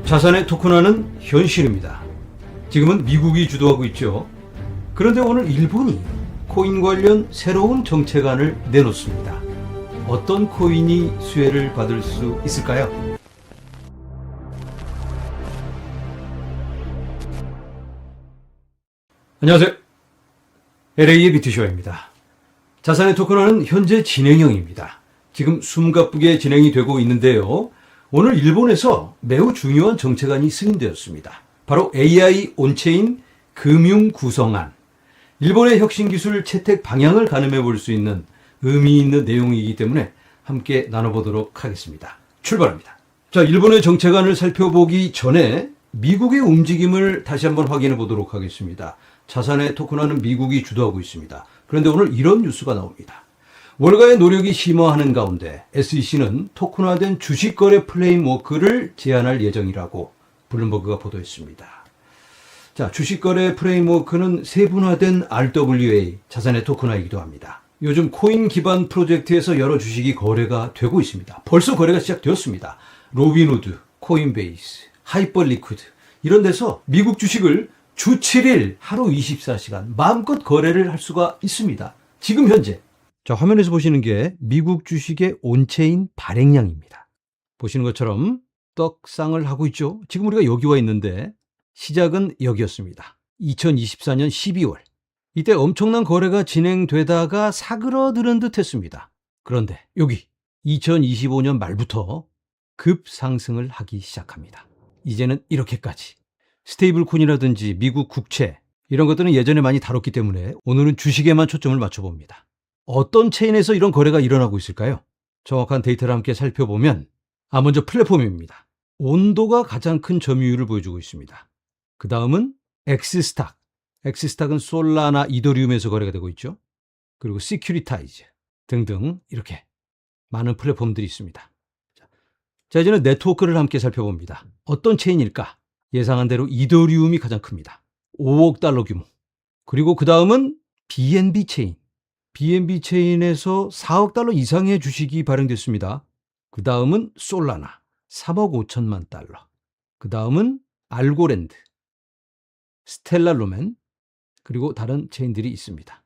자산의 토큰화는 현실입니다. 지금은 미국이 주도하고 있죠. 그런데 오늘 일본이 코인 관련 새로운 정책안을 내놓습니다. 어떤 코인이 수혜를 받을 수 있을까요? 안녕하세요. LA의 비트쇼입니다. 자산의 토큰화는 현재 진행형입니다. 지금 숨가쁘게 진행이 되고 있는데요. 오늘 일본에서 매우 중요한 정책안이 승인되었습니다. 바로 AI 온체인 금융 구성안. 일본의 혁신 기술 채택 방향을 가늠해 볼 수 있는 의미 있는 내용이기 때문에 함께 나눠보도록 하겠습니다. 출발합니다. 자, 일본의 정책안을 살펴보기 전에 미국의 움직임을 다시 한번 확인해 보도록 하겠습니다. 자산의 토큰화는 미국이 주도하고 있습니다. 그런데 오늘 이런 뉴스가 나옵니다. 월가의 노력이 심화하는 가운데 SEC는 토큰화된 주식거래 프레임워크를 제안할 예정이라고 블룸버그가 보도했습니다. 자, 주식거래 프레임워크는 세분화된 RWA, 자산의 토큰화이기도 합니다. 요즘 코인 기반 프로젝트에서 여러 주식이 거래가 되고 있습니다. 벌써 거래가 시작되었습니다. 로빈후드, 코인베이스, 하이퍼리퀴드 이런 데서 미국 주식을 주 7일 하루 24시간 마음껏 거래를 할 수가 있습니다. 지금 현재 자, 화면에서 보시는 게 미국 주식의 온체인 발행량입니다. 보시는 것처럼 떡상을 하고 있죠. 지금 우리가 여기 와 있는데 시작은 여기였습니다. 2024년 12월. 이때 엄청난 거래가 진행되다가 사그러드는 듯 했습니다. 그런데 여기 2025년 말부터 급상승을 하기 시작합니다. 이제는 이렇게까지. 스테이블 콘이라든지 미국 국채 이런 것들은 예전에 많이 다뤘기 때문에 오늘은 주식에만 초점을 맞춰봅니다. 어떤 체인에서 이런 거래가 일어나고 있을까요? 정확한 데이터를 함께 살펴보면 먼저 플랫폼입니다. 온도가 가장 큰 점유율을 보여주고 있습니다. 그 다음은 엑스스탁. 엑스스탁은 솔라나 이더리움에서 거래가 되고 있죠. 그리고 시큐리타이즈 등등 이렇게 많은 플랫폼들이 있습니다. 자, 이제는 네트워크를 함께 살펴봅니다. 어떤 체인일까? 예상한 대로 이더리움이 가장 큽니다. 5억 달러 규모. 그리고 그 다음은 BNB 체인. BNB 체인에서 4억 달러 이상의 주식이 발행됐습니다. 그 다음은 솔라나 3억 5천만 달러. 그 다음은 알고랜드, 스텔라 루멘, 그리고 다른 체인들이 있습니다.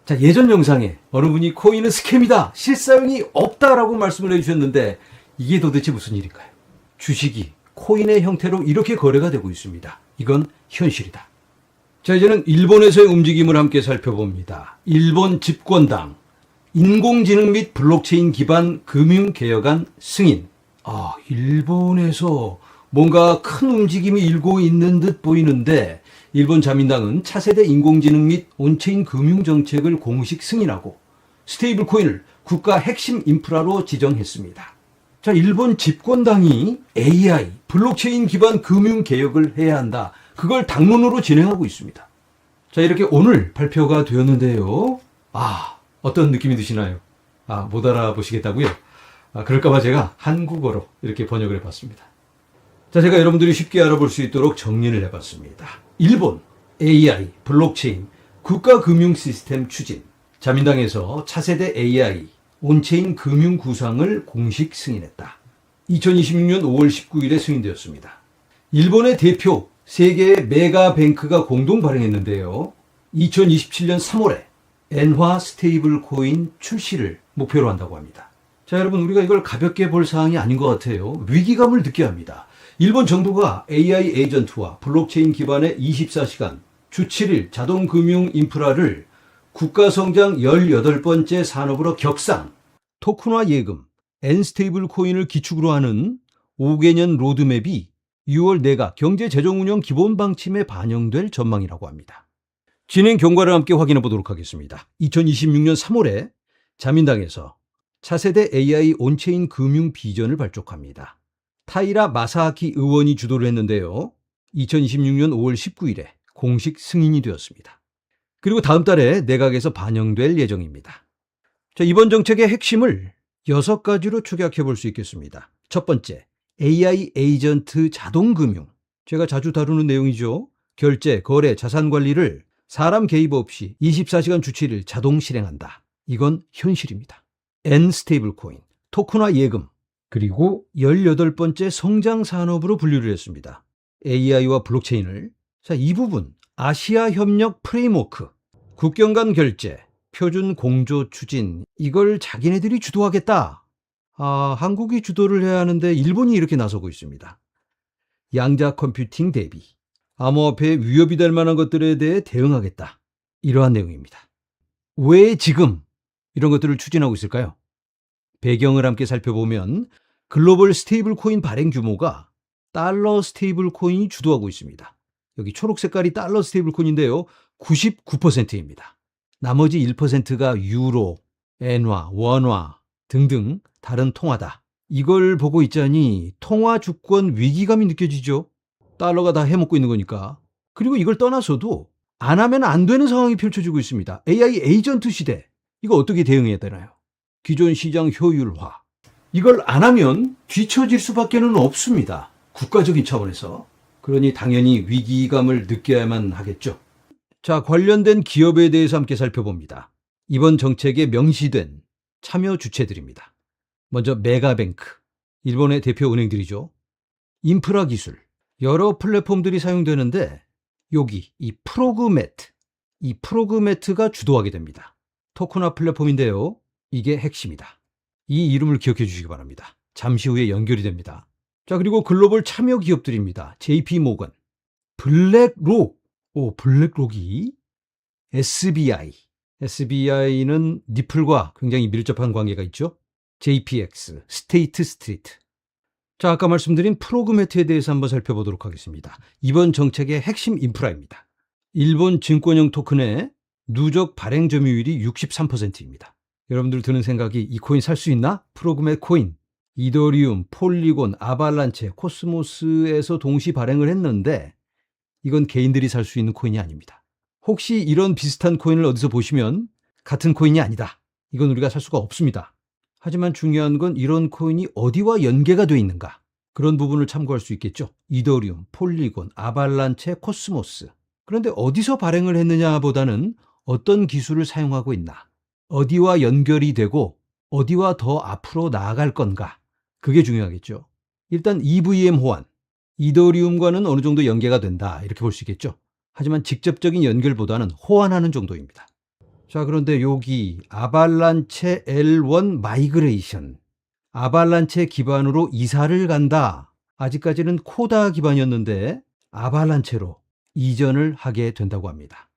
자, 예전 영상에 어느 분이 코인은 스캠이다, 실사용이 없다라고 말씀을 해주셨는데 이게 도대체 무슨 일일까요? 주식이 코인의 형태로 이렇게 거래가 되고 있습니다. 이건 현실이다. 자, 이제는 일본에서의 움직임을 함께 살펴봅니다. 일본 집권당, 인공지능 및 블록체인 기반 금융개혁안 승인. 일본에서 뭔가 큰 움직임이 일고 있는 듯 보이는데 일본 자민당은 차세대 인공지능 및 온체인 금융정책을 공식 승인하고 스테이블 코인을 국가 핵심 인프라로 지정했습니다. 자, 일본 집권당이 AI, 블록체인 기반 금융개혁을 해야 한다. 그걸 당론으로 진행하고 있습니다. 자, 이렇게 오늘 발표가 되었는데요. 어떤 느낌이 드시나요? 못 알아보시겠다고요? 그럴까봐 제가 한국어로 이렇게 번역을 해봤습니다. 자, 제가 여러분들이 쉽게 알아볼 수 있도록 정리를 해봤습니다. 일본, AI, 블록체인, 국가금융 시스템 추진. 자민당에서 차세대 AI, 온체인 금융 구상을 공식 승인했다. 2026년 5월 19일에 승인되었습니다. 일본의 대표 세 개의 메가뱅크가 공동 발행했는데요. 2027년 3월에 엔화 스테이블 코인 출시를 목표로 한다고 합니다. 자, 여러분, 우리가 이걸 가볍게 볼 사항이 아닌 것 같아요. 위기감을 느껴야 합니다. 일본 정부가 AI 에이전트와 블록체인 기반의 24시간 주 7일 자동금융 인프라를 국가성장 18번째 산업으로 격상, 토큰화 예금, N스테이블 코인을 기축으로 하는 5개년 로드맵이 6월 내각 경제재정운영 기본방침에 반영될 전망이라고 합니다. 진행 경과를 함께 확인해 보도록 하겠습니다. 2026년 3월에 자민당에서 차세대 AI 온체인 금융 비전을 발족합니다. 타이라 마사하키 의원이 주도를 했는데요. 2026년 5월 19일에 공식 승인이 되었습니다. 그리고 다음 달에 내각에서 반영될 예정입니다. 자, 이번 정책의 핵심을 6가지로 축약해 볼 수 있겠습니다. 첫 번째, AI 에이전트 자동금융. 제가 자주 다루는 내용이죠. 결제, 거래, 자산 관리를 사람 개입 없이 24시간 주 7일 자동 실행한다. 이건 현실입니다. N스테이블 코인, 토큰화 예금, 그리고 18번째 성장 산업으로 분류를 했습니다. AI와 블록체인을. 자, 이 부분 아시아 협력 프레임워크, 국경 간 결제, 표준 공조 추진, 이걸 자기네들이 주도하겠다. 한국이 주도를 해야 하는데 일본이 이렇게 나서고 있습니다. 양자 컴퓨팅 대비, 암호화폐에 위협이 될 만한 것들에 대해 대응하겠다. 이러한 내용입니다. 왜 지금 이런 것들을 추진하고 있을까요? 배경을 함께 살펴보면 글로벌 스테이블 코인 발행 규모가 달러 스테이블 코인이 주도하고 있습니다. 여기 초록 색깔이 달러 스테이블 코인인데요. 99%입니다. 나머지 1%가 유로, 엔화, 원화 등등 다른 통화다. 이걸 보고 있자니 통화 주권 위기감이 느껴지죠. 달러가 다 해먹고 있는 거니까. 그리고 이걸 떠나서도 안 하면 안 되는 상황이 펼쳐지고 있습니다. AI 에이전트 시대. 이거 어떻게 대응해야 되나요? 기존 시장 효율화. 이걸 안 하면 뒤처질 수밖에는 없습니다. 국가적인 차원에서. 그러니 당연히 위기감을 느껴야만 하겠죠. 자, 관련된 기업에 대해서 함께 살펴봅니다. 이번 정책에 명시된 참여 주체들입니다. 먼저 메가뱅크, 일본의 대표 은행들이죠. 인프라 기술, 여러 플랫폼들이 사용되는데 여기 이 프로그매트가 주도하게 됩니다. 토큰화 플랫폼인데요. 이게 핵심이다. 이 이름을 기억해 주시기 바랍니다. 잠시 후에 연결이 됩니다. 자, 그리고 글로벌 참여 기업들입니다. JP 모건, 블랙록, 블랙록이 SBI는 리플과 굉장히 밀접한 관계가 있죠. JPX, 스테이트 스트리트. 자, 아까 말씀드린 프로그매트에 대해서 한번 살펴보도록 하겠습니다. 이번 정책의 핵심 인프라입니다. 일본 증권형 토큰의 누적 발행 점유율이 63%입니다. 여러분들 드는 생각이 이 코인 살 수 있나? 프로그맷 코인, 이더리움, 폴리곤, 아발란체, 코스모스에서 동시 발행을 했는데 이건 개인들이 살 수 있는 코인이 아닙니다. 혹시 이런 비슷한 코인을 어디서 보시면 같은 코인이 아니다. 이건 우리가 살 수가 없습니다. 하지만 중요한 건 이런 코인이 어디와 연계가 되어 있는가. 그런 부분을 참고할 수 있겠죠. 이더리움, 폴리곤, 아발란체, 코스모스. 그런데 어디서 발행을 했느냐보다는 어떤 기술을 사용하고 있나. 어디와 연결이 되고 어디와 더 앞으로 나아갈 건가. 그게 중요하겠죠. 일단 EVM 호환. 이더리움과는 어느 정도 연계가 된다. 이렇게 볼 수 있겠죠. 하지만 직접적인 연결보다는 호환하는 정도입니다. 자, 그런데 여기 아발란체 L1 마이그레이션. 아발란체 기반으로 이사를 간다. 아직까지는 코다 기반이었는데 아발란체로 이전을 하게 된다고 합니다.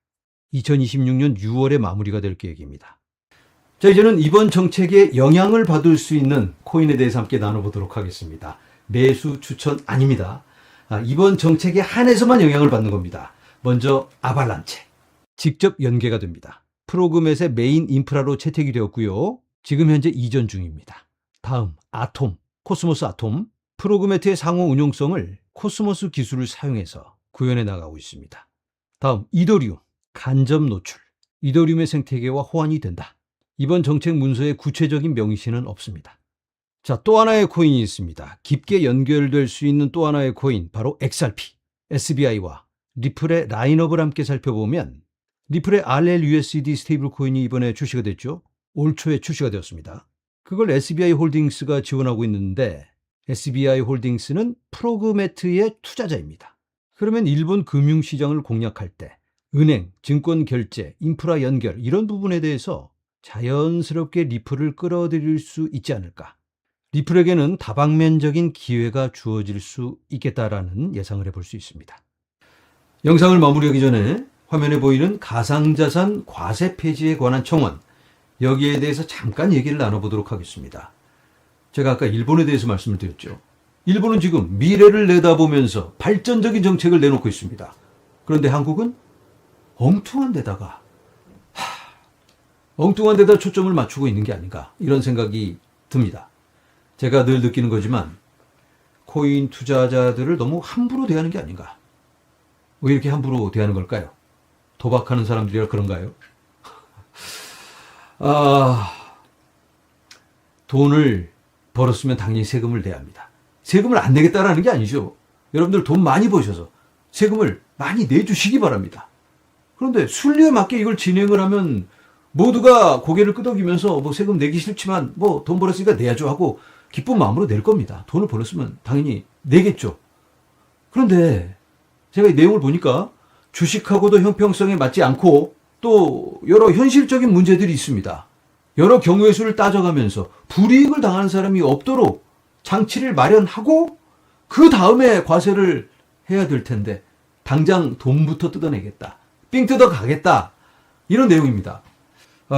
2026년 6월에 마무리가 될 계획입니다. 자, 이제는 이번 정책에 영향을 받을 수 있는 코인에 대해서 함께 나눠보도록 하겠습니다. 매수 추천 아닙니다. 이번 정책에 한해서만 영향을 받는 겁니다. 먼저 아발란체. 직접 연계가 됩니다. 프로그맷의 메인 인프라로 채택이 되었고요. 지금 현재 이전 중입니다. 다음 아톰, 코스모스 아톰. 프로그매트의 상호 운용성을 코스모스 기술을 사용해서 구현해 나가고 있습니다. 다음 이더리움, 간접 노출. 이더리움의 생태계와 호환이 된다. 이번 정책 문서에 구체적인 명시는 없습니다. 자, 또 하나의 코인이 있습니다. 깊게 연결될 수 있는 또 하나의 코인, 바로 XRP, SBI와 리플의 라인업을 함께 살펴보면 리플의 RLUSD 스테이블 코인이 이번에 출시가 됐죠. 올 초에 출시가 되었습니다. 그걸 SBI 홀딩스가 지원하고 있는데 SBI 홀딩스는 프로그매트의 투자자입니다. 그러면 일본 금융시장을 공략할 때 은행, 증권 결제, 인프라 연결 이런 부분에 대해서 자연스럽게 리플을 끌어들일 수 있지 않을까. 리플에게는 다방면적인 기회가 주어질 수 있겠다라는 예상을 해볼 수 있습니다. 영상을 마무리하기 전에 화면에 보이는 가상자산 과세 폐지에 관한 청원, 여기에 대해서 잠깐 얘기를 나눠보도록 하겠습니다. 제가 아까 일본에 대해서 말씀을 드렸죠. 일본은 지금 미래를 내다보면서 발전적인 정책을 내놓고 있습니다. 그런데 한국은 엉뚱한 데다 초점을 맞추고 있는 게 아닌가, 이런 생각이 듭니다. 제가 늘 느끼는 거지만 코인 투자자들을 너무 함부로 대하는 게 아닌가. 왜 이렇게 함부로 대하는 걸까요? 도박하는 사람들이라 그런가요? 돈을 벌었으면 당연히 세금을 내야 합니다. 세금을 안 내겠다라는 게 아니죠. 여러분들 돈 많이 버셔서 세금을 많이 내주시기 바랍니다. 그런데 순리에 맞게 이걸 진행을 하면 모두가 고개를 끄덕이면서 뭐 세금 내기 싫지만 뭐 돈 벌었으니까 내야죠 하고 기쁜 마음으로 낼 겁니다. 돈을 벌었으면 당연히 내겠죠. 그런데 제가 이 내용을 보니까 주식하고도 형평성에 맞지 않고 또 여러 현실적인 문제들이 있습니다. 여러 경우의 수를 따져가면서 불이익을 당하는 사람이 없도록 장치를 마련하고 그 다음에 과세를 해야 될 텐데 당장 돈부터 뜯어내겠다. 삥 뜯어 가겠다. 이런 내용입니다.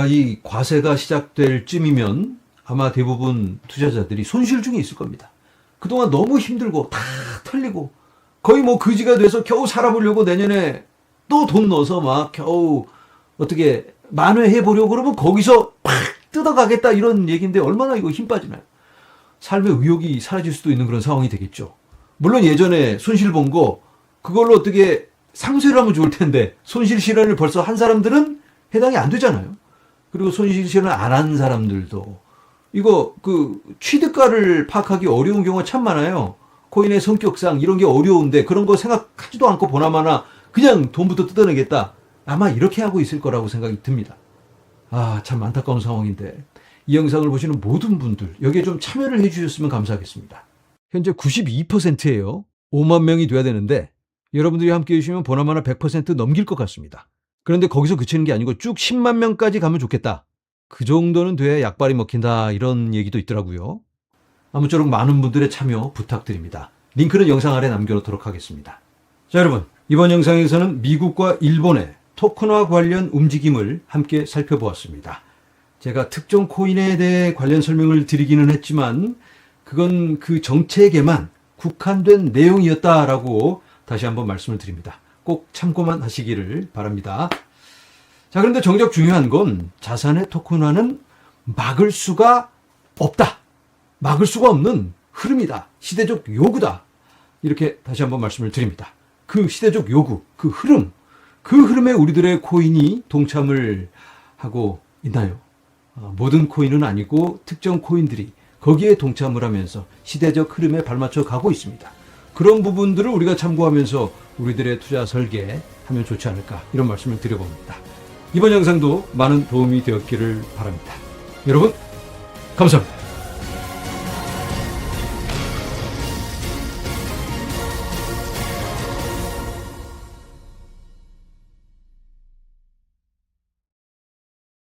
이 과세가 시작될 쯤이면 아마 대부분 투자자들이 손실 중에 있을 겁니다. 그동안 너무 힘들고 다 털리고 거의 뭐 그지가 돼서 겨우 살아보려고 내년에 또 돈 넣어서 막 겨우 어떻게 만회해보려고 그러면 거기서 팍 뜯어가겠다 이런 얘기인데 얼마나 이거 힘 빠지나요? 삶의 의욕이 사라질 수도 있는 그런 상황이 되겠죠. 물론 예전에 손실 본 거 그걸로 어떻게 상쇄를 하면 좋을 텐데 손실 실현을 벌써 한 사람들은 해당이 안 되잖아요. 그리고 손실 실현을 안 한 사람들도 이거 취득가를 파악하기 어려운 경우가 참 많아요. 코인의 성격상 이런 게 어려운데 그런 거 생각하지도 않고 보나마나 그냥 돈부터 뜯어내겠다. 아마 이렇게 하고 있을 거라고 생각이 듭니다. 참 안타까운 상황인데 이 영상을 보시는 모든 분들 여기에 좀 참여를 해주셨으면 감사하겠습니다. 현재 92%예요. 5만 명이 돼야 되는데 여러분들이 함께 해주시면 보나마나 100% 넘길 것 같습니다. 그런데 거기서 그치는 게 아니고 쭉 10만 명까지 가면 좋겠다. 그 정도는 돼야 약발이 먹힌다 이런 얘기도 있더라고요. 아무쪼록 많은 분들의 참여 부탁드립니다. 링크는 영상 아래 남겨놓도록 하겠습니다. 자, 여러분, 이번 영상에서는 미국과 일본의 토큰화 관련 움직임을 함께 살펴보았습니다. 제가 특정 코인에 대해 관련 설명을 드리기는 했지만 그건 그 정책에만 국한된 내용이었다라고 다시 한번 말씀을 드립니다. 꼭 참고만 하시기를 바랍니다. 자, 그런데 정작 중요한 건 자산의 토큰화는 막을 수가 없다. 막을 수가 없는 흐름이다. 시대적 요구다. 이렇게 다시 한번 말씀을 드립니다. 그 시대적 요구, 그 흐름에 우리들의 코인이 동참을 하고 있나요? 모든 코인은 아니고 특정 코인들이 거기에 동참을 하면서 시대적 흐름에 발맞춰 가고 있습니다. 그런 부분들을 우리가 참고하면서 우리들의 투자 설계하면 좋지 않을까 이런 말씀을 드려봅니다. 이번 영상도 많은 도움이 되었기를 바랍니다. 여러분 감사합니다.